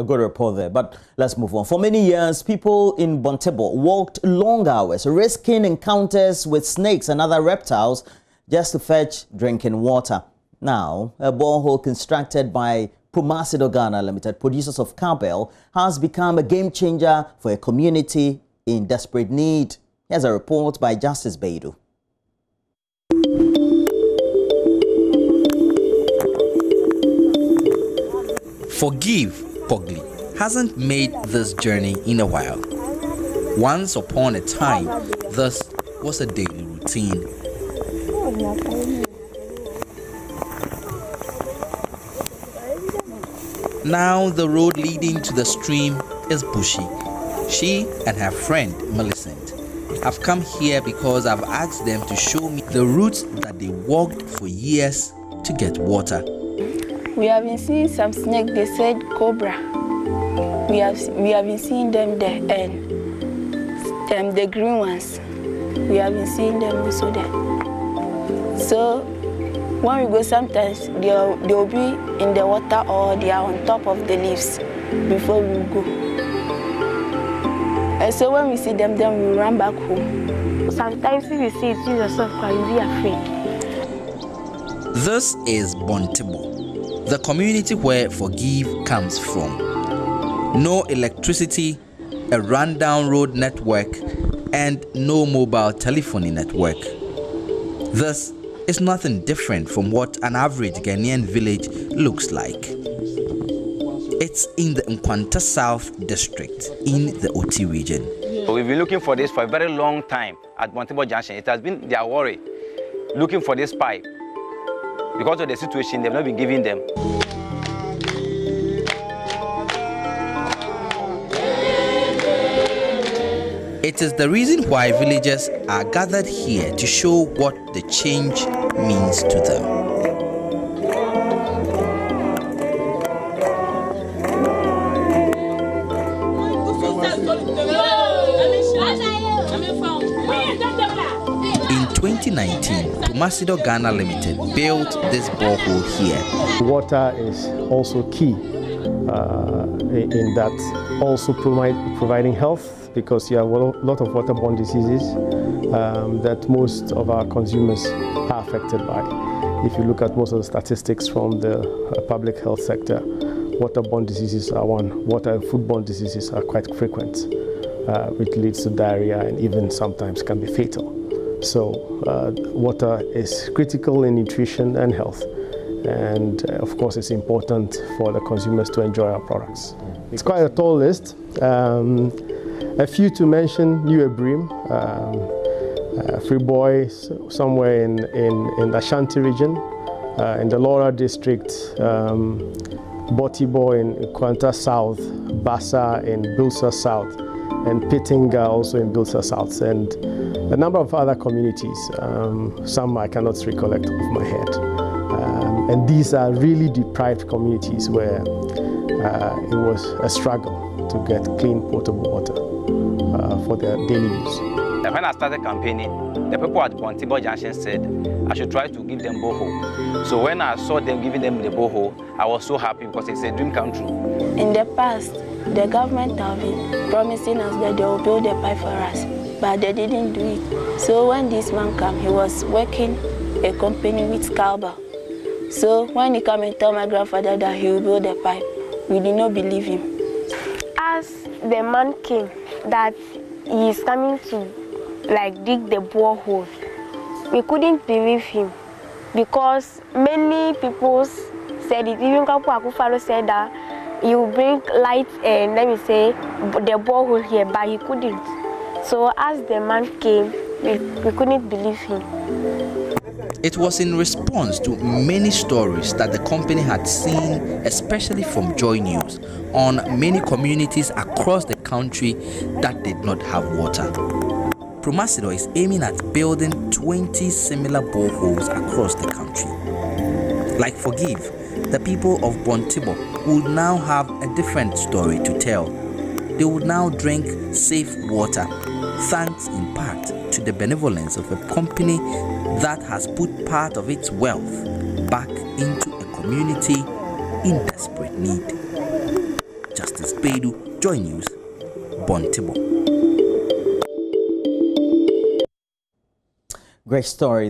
A good report there, but let's move on. For many years, people in Bontibor walked long hours, risking encounters with snakes and other reptiles just to fetch drinking water. Now, a borehole constructed by Promasidor Ghana Ltd, producers of cowbell, has become a game changer for a community in desperate need. Here's a report by Justice Beidu. Forgive Pogli hasn't made this journey in a while. Once upon a time, this was a daily routine. Now the road leading to the stream is bushy. She and her friend Millicent have come here because I've asked them to show me the routes that they walked for years to get water. We have been seeing some snakes, they said cobra. We have been seeing them there, and the green ones. We have been seeing them also there. So when we go, sometimes they'll be in the water or they are on top of the leaves before we go. And so when we see them, then we run back home. Sometimes if you see it, you yourself can be afraid. This is Bontibor, the community where Forgive comes from. No electricity, a rundown road network, and no mobile telephony network. This is nothing different from what an average Ghanaian village looks like. It's in the Nkwanta South district in the Oti region. We've been looking for this for a very long time at Bontibor Junction. It has been their worry, looking for this pipe. Because of the situation, they've not been giving them. It is the reason why villagers are gathered here to show what the change means to them. In 2019, Promasidor Ghana Ltd built this borehole here. Water is also key in that, also providing health, because you have a lot of waterborne diseases that most of our consumers are affected by. If you look at most of the statistics from the public health sector, waterborne diseases are one. Water and foodborne diseases are quite frequent, which leads to diarrhea and even sometimes can be fatal. So water is critical in nutrition and health. And of course, it's important for the consumers to enjoy our products. It's quite a tall list. A few to mention: New Ebrim, Freeboy, somewhere in the Ashanti region, in the Laura district, Bontibor in Nkwanta South, Bassa in Bilsa South, and Pittinga also in Bilsa South, and a number of other communities. Some I cannot recollect off my head. And these are really deprived communities where it was a struggle to get clean potable water for their daily use. When I started campaigning, the people at Bontibor Junction said I should try to give them borehole. So when I saw them giving them the borehole, I was so happy because it's a dream come true. In the past, the government have been promising us that they will build a pipe for us, but they didn't do it. So when this man came, he was working a company with cowbell. So when he came and told my grandfather that he will build a pipe, we did not believe him. As the man came that he is coming to dig the borehole, we couldn't believe him because many people said it. Even Kapu Akufalo said that he will bring light and the borehole here, but he couldn't. So as the man came, we couldn't believe him. It was in response to many stories that the company had seen, especially from JoyNews, on many communities across the country that did not have water. Promasidor is aiming at building 20 similar boreholes across the country. Like Forgive, the people of Bontibor will now have a different story to tell. They will now drink safe water, thanks in part to the benevolence of a company that has put part of its wealth back into a community in desperate need. Justice Beidou, JoyNews, Bontibor. Great story.